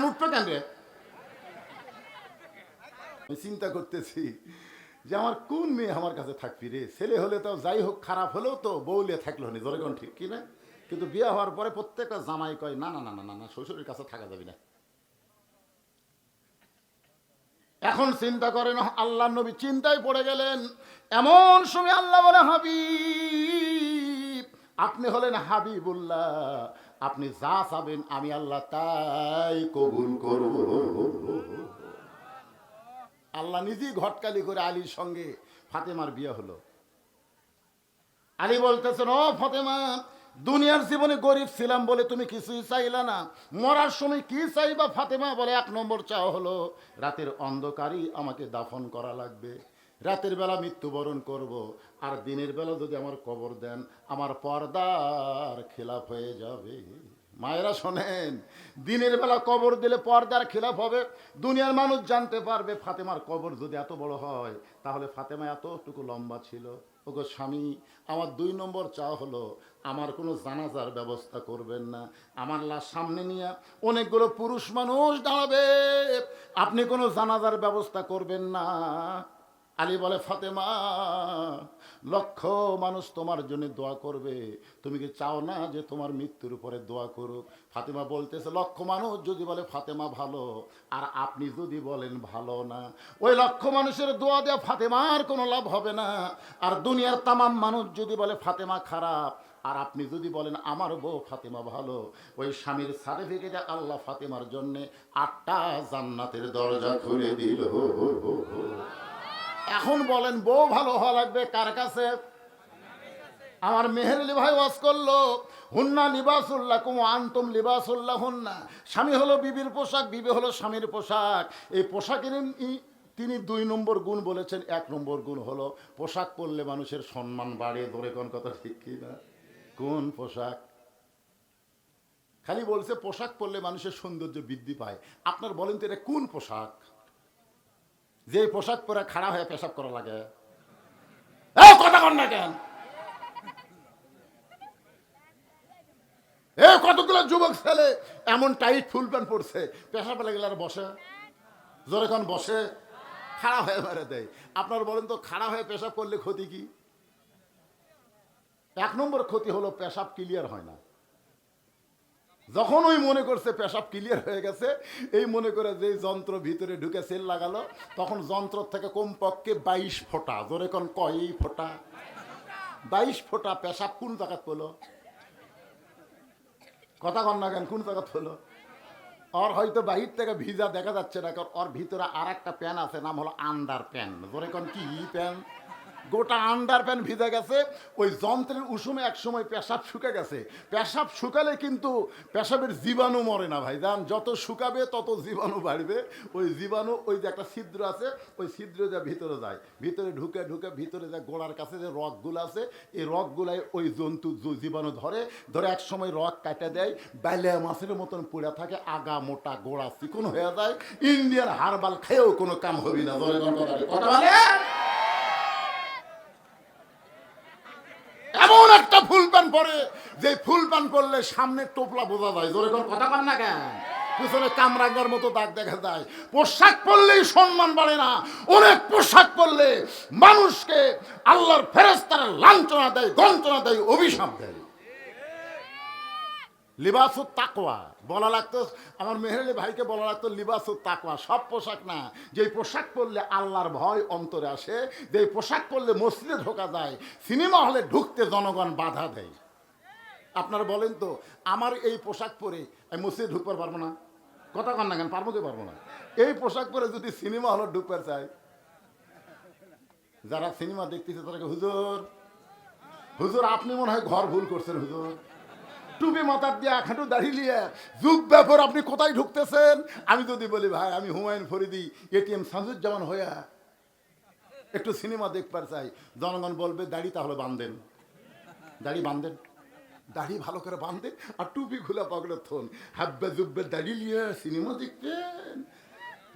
জ্ঞান উঠবে কেন রে? চিন্তা করতেছি যে আমার কোন মেয়ে আমার কাছে থাকবি রে। ছেলে হলে তো যাই হোক, খারাপ হলেও তো বউলে থাকলো নি, ধরে কোন ঠিক কিনা। কিন্তু বিয়ে হওয়ার পরে প্রত্যেকটা জামাই কয় না না না না না না, শ্বশুরের কাছে থাকা যাবে না। এখন চিন্তা করেন, আল্লাহ নবী চিন্তায় পড়ে গেলেন। এমন সময় আল্লাহ বলে, হাবিব, আপনি হলেন হাবিবুল্লাহ, আপনি যা চাবেন আমি আল্লাহ তাই কবুল করব। আল্লাহ নিজেই ঘটকালি করে আলীর সঙ্গে ফাতেমার বিয়ে হলো। আলী বলতেছেন, ও ফাতেমা, দুনিয়ার জীবনে গরিব ছিলাম বলে তুমি কিছুই চাইলা না, মরার সময় কি চাইবা? ফাতেমা বলে, 1 নম্বর চাওয়া হলো রাতের অন্ধকারই আমাকে দাফন করা লাগবে, রাতের বেলা মৃত্যুবরণ করব, আর দিনের বেলা যদি আমার কবর দেন আমার পর্দার খেলাফ হয়ে যাবে। মায়েরা শোনেন, দিনের বেলা কবর দিলে পর্দার খেলাফ হবে, দুনিয়ার মানুষ জানতে পারবে ফাতেমার কবর যদি এত বড় হয় তাহলে ফাতেমা এতটুকু লম্বা ছিল। ওগো স্বামী, আমার 2 নম্বর চাওয়া হলো আমার কোনো জানাজার ব্যবস্থা করবেন না, আমার লাশ সামনে নিয়ে অনেকগুলো পুরুষ মানুষ দাঁড়াবে, আপনি কোনো জানাজার ব্যবস্থা করবেন না। আলী বলে, ফাতেমা, লক্ষ মানুষ তোমার জন্য দোয়া করবে, তুমি কি চাও না যে তোমার মৃত্যুর উপরে দোয়া করুক? ফাতেমা বলতেছে, লক্ষ মানুষ যদি বলে ফাতেমা ভালো, আর আপনি যদি বলেন ভালো না, ওই লক্ষ মানুষের দোয়া দেওয়া ফাতেমার কোনো লাভ হবে না। আর দুনিয়ার তামাম মানুষ যদি বলে ফাতেমা খারাপ, আর আপনি যদি বলেন আমার বউ ফাতেমা ভালো, ওই স্বামীর সার্টিফিকেটে আল্লাহ ফাতেমার জন্য 8টা জান্নাতের দরজা খুলে দিল। এখন বলেন, বউ ভালো হওয়া লাগবে কার কাছে? আমার মেহেরলি ভাই ওয়াজ করলো, হুন্না লিবাসুল্লাকুম ওয়া আনতুম লিবাসুল্লাহুন্না। স্বামী হলো বিবির পোশাক, বিবি হলো স্বামীর পোশাক। এই পোশাকের তিনি 2 নম্বর গুণ বলেছেন। 1 নম্বর গুণ হলো পোশাক পরলে মানুষের সম্মান বাড়ে। ধরে কোন কথা ঠিক কি না? কোন পোশাক? খালি বলছে পোশাক পরলে মানুষের সৌন্দর্য বৃদ্ধি পায়। আপনার বলেন তো এটা কোন পোশাক যে পোশাক পরে খাড়া হয়ে পেশাব করা লাগে? কথা কন না কেন? কতগুলো যুবক ছেলে এমন টাইট ফুল প্যান্ট পরছে, পেশাব লেগে আর বসে, জোরে কোন বসে, খাড়া হয়ে মেরে দেয়। আপনার বলেন তো খাড়া হয়ে পেশাব করলে ক্ষতি কি? 1 নম্বর ক্ষতি হলো পেশাব ক্লিয়ার হয় না। যখন ওই মনে করছে পেশাব ক্লিয়ার হয়ে গেছে, এই মনে করে যে যন্ত্র ভিতরে ঢুকে সেল লাগালো, তখন যন্ত্র থেকে কমপক্ষে 22 ফোঁটা, জোরে কোন কয় ফোঁটা? 22 ফোঁটা পেশাব কোন জায়গাত পেলো? কথা কন না কেন? কোন জায়গাত পেলো? ওর হয়তো বাহির থেকে ভিজা দেখা যাচ্ছে না, কারণ ওর ভিতরে আর একটা প্যান আছে, নাম হলো আন্ডার প্যান। জোরে কোন কি প্যান? গোটা আন্ডার প্যান ভিজে গেছে। ওই যন্ত্রের উষুমে এক সময় পেশাব শুকে গেছে। পেশাব শুকালে কিন্তু পেশাবের জীবাণু মরে না ভাই যান, যত শুকাবে তত জীবাণু বাড়বে। ওই জীবাণু, ওই যে একটা ছিদ্র আছে, ওই ছিদ্র যা ভিতরে যায়, ভিতরে ঢুকে ঢুকে ভিতরে যা গোড়ার কাছে যে রগগুলো আছে, এই রগগুলায় ওই জন্তু জীবাণু ধরে এক সময় রগ কাটে দেয়, বাইলে মাছের মতন পড়ে থাকে, আগা মোটা গোড়া চিকন হয়ে যায়। ইন্ডিয়ান হারবাল খেয়েও কোনো কাম হবি না। এমন একটা ফুল প্যান্ট পরে যে ফুল প্যান্ট পরলে সামনে টোপলা বোঝা যায়। জোরে কোন কথা কন না কেন? পিছনে কামরাঙ্গার মতো দাগ দেখা যায়। পোশাক পরলেই সম্মান বাড়ে না, অনেক পোশাক পরলে মানুষকে আল্লাহর ফেরেশতারা লাঞ্ছনা দেয়, গঞ্জনা দেয়, অভিশাপ দেয়। লিবাসুত তাকওয়া বলা লাগতো, আমার মেহেরলি ভাইকে বলা লাগতো লিবাসুত তাকওয়া। সব পোশাক না, যে পোশাক পরলে আল্লাহর ভয় অন্তরে আসে, যে পোশাক পরলে মসজিদে ঢোকা যায়, সিনেমা হলে ঢুকতে জনগণ বাধা দেয়। আপনারা বলেন তো, আমার এই পোশাক পরে আমি মসজিদে ঢুকতে পারবো না? কথা কন না কেন? পারবো কি পারবো না? এই পোশাক পরে যদি সিনেমা হলে ঢুকতে চাই, যারা সিনেমা দেখতেছে তাদেরকে, হুজুর হুজুর আপনি মনে হয় ঘর ভুল করছেন, হুজুর টুপি মাথার দিয়ে খাটু দাঁড়িয়ে নিয়ে যুগ ব্যাপার আপনি কোথায় ঢুকতেছেন? আমি যদি বলি ভাই আমি হুমায়ুন ফরিদি এটিএম সাজুজ্জামান হইয়া একটু সিনেমা দেখবার চাই, জনগণ বলবে দাড়ি তাহলে বাঁধেন, দাড়ি বাঁধেন, দাড়ি ভালো করে বাঁধেন আর টুপি খুলে পকেটে থন, হাব্বে জুব্বে দাড়ি নিয়ে সিনেমা দেখতেন।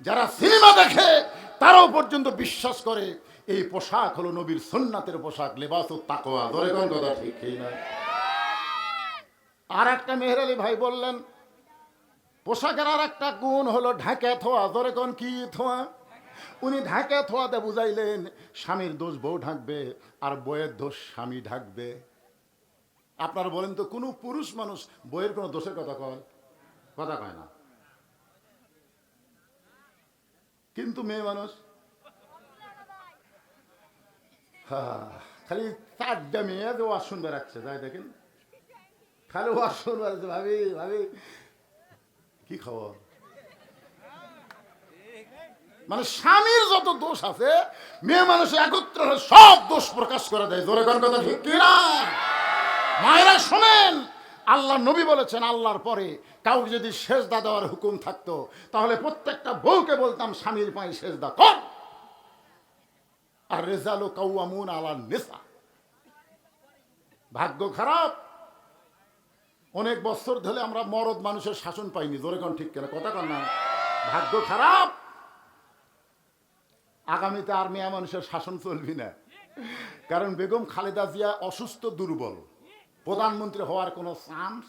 যারা সিনেমা দেখে তারাও পর্যন্ত বিশ্বাস করে এই পোশাক হলো নবীর সুন্নাতের পোশাক, লিবাসুত তাকওয়া। ধরে কোন কথা ঠিক না? আর একটা মেহের আলী ভাই বললেন, পোশাকের আর একটা গুণ হলো ঢাকে থোয়া। ধরে কোন কি থোয়া? উনি ঢাকে থোয়াতে বুঝাইলেন স্বামীর দোষ বউ ঢাকবে আর বইয়ের দোষ স্বামী ঢাকবে। আপনারা বলেন তো কোনো পুরুষ মানুষ বইয়ের কোনো দোষের কথা কয়? কথা কয় না। কিন্তু মেয়ে মানুষ খালি 4টা মেয়ে যে ওয়াজ শুনবে রাখছে, তাই দেখেন খালি ওয়াজ শুনবে রাখছে। ভাবি ভাবি কি খবর? মানে স্বামীর যত দোষ আছে মেয়ে মানুষ একত্র হয়ে সব দোষ প্রকাশ করে দেয়। জোরে কোন কথা ঠিক কিনা? মায়েরা শোনেন, আল্লাহ নবী বলেছেন আল্লাহর পরে কাউকে যদি সেজদা দেওয়ার হুকুম থাকতো তাহলে প্রত্যেকটা বউকে বলতাম স্বামীর পায়ে সেজদা কর। আর রেজালু কাওয়ামুন আলা নিসা। ভাগ্য খারাপ, অনেক বছর ধরে আমরা মরদ মানুষের শাসন পাইনি। জোরে কোন ঠিক কিনা? কথা কন না। ভাগ্য খারাপ, আগামীতে আর মেয়ে মানুষের শাসন চলবি না। কারণ বেগম খালেদা জিয়া অসুস্থ, দুর্বল, প্রধানমন্ত্রী হওয়ার কোনো চান্স।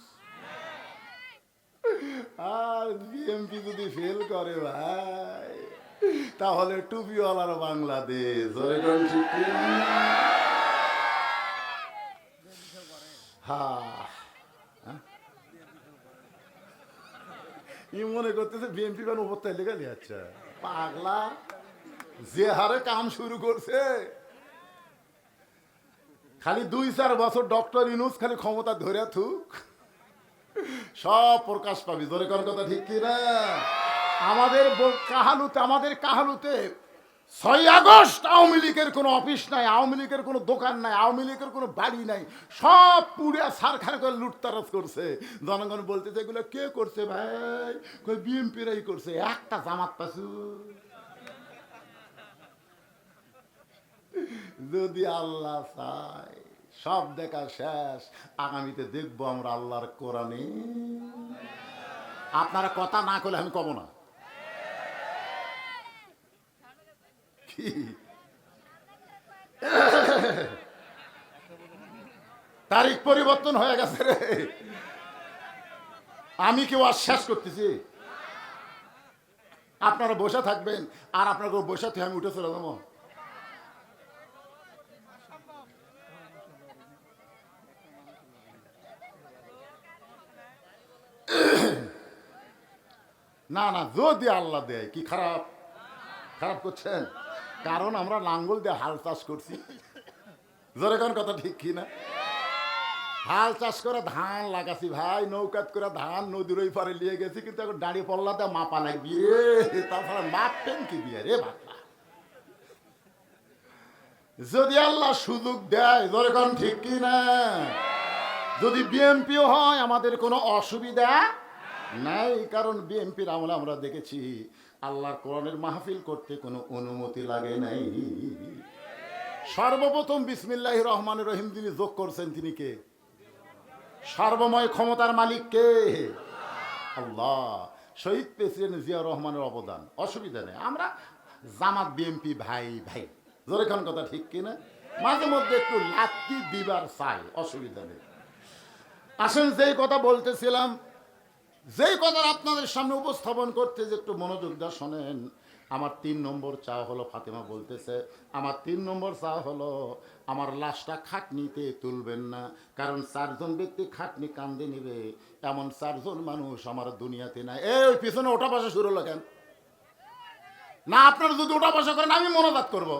আর বিএনপি যদি ফেল করে ভাই তাহলে টুপিওয়ালার বাংলাদেশ। মনে করতেছে বিএনপি বান উপর তাই লেগে যাচ্ছে। পাগলা যে হারে কাম শুরু করছে, খালি 2-4 বছর ডক্টর ইউনূস খালি ক্ষমতা ধরে থুক, সব প্রকাশ পাবি। জোরে করার কথা ঠিক কিনা? আমাদের কাহালুতে 6 আগস্ট আওয়ামী লীগের কোনো অফিস নাই, আওয়ামী লীগের কোনো দোকান নাই, আওয়ামী লীগের কোনো বাড়ি নাই, সব পুড়ে সারখার করে লুটতারাজ করছে। জনগণ বলতেছে এগুলো কে করছে ভাই? কই বিএনপিরাই করছে। একটা জামাত পাশু। যদি আল্লাহ চায় সব দেখা শেষ, আগামীতে দেখবো আমরা আল্লাহর কোরআনে। আপনারা কথা না করলে আমি কব না। তারিখ পরিবর্তন হয়ে গেছে রে। আমি কেউ আর শেষ করতেছি, আপনারা বসে থাকবেন আর আপনার বসে থেকে আমি উঠে চলে যাবো। না না, যদি আল্লাহ দেয় কি খারাপ খারাপ করছেন? কারণ আমরা লাঙ্গল দিয়ে হাল চাষ করছি। জোরে কোন কথা ঠিক কি না? হাল চাষ করে ধান লাগাছি ভাই, নৌকাত করে ধান নদীর ওই পারে নিয়ে গেছি, কিন্তু এখন দাঁড়িয়ে পড়লাতে মাপা লাগবি রে। তাছাড়া মাপবেন কি দিয়ে রে বাবা? যদি আল্লাহ সুযোগ দেয়, জোরে কোন ঠিক কি না? যদি বিএনপিও হয় আমাদের কোনো অসুবিধা নাই, কারণ বিএনপির আমলে আমরা দেখেছি আল্লাহর কোরআনের মাহফিল করতে কোনো অনুমতি লাগে নাই। সর্বপ্রথম বিসমিল্লাহির রহমানির রহিম যিনি যোগ করছেন তিনি কে? সর্বময় ক্ষমতার মালিক কে? আল্লাহ। শহীদ প্রেসিডেন্ট জিয়াউর রহমানের অবদান, অসুবিধা নেই। আমরা জামাত বিএনপি ভাই ভাই। জোরেখান কথা ঠিক কিনা? মাঝে মধ্যে একটু লাত্তি দিবার চাই, অসুবিধা নেই। আসেন যেই কথা বলতেছিলাম, যেই কথা আপনাদের সামনে উপস্থাপন করতে যে একটু মনোযোগ দিয়ে শোনেন। আমার 3 নম্বর চা হলো, ফাতেমা বলতেছে আমার 3 নম্বর চা হলো আমার লাশটা খাটনিতে তুলবেন না, কারণ 4 জন ব্যক্তি খাটনি কান্দে নিবে এমন 4 জন মানুষ আমার দুনিয়াতে নাই। এই পিছনে ওঠা বসা শুরু হলো কেন? না আপনারা যদি ওঠা বসা করেন আমি মনোজাত করবো।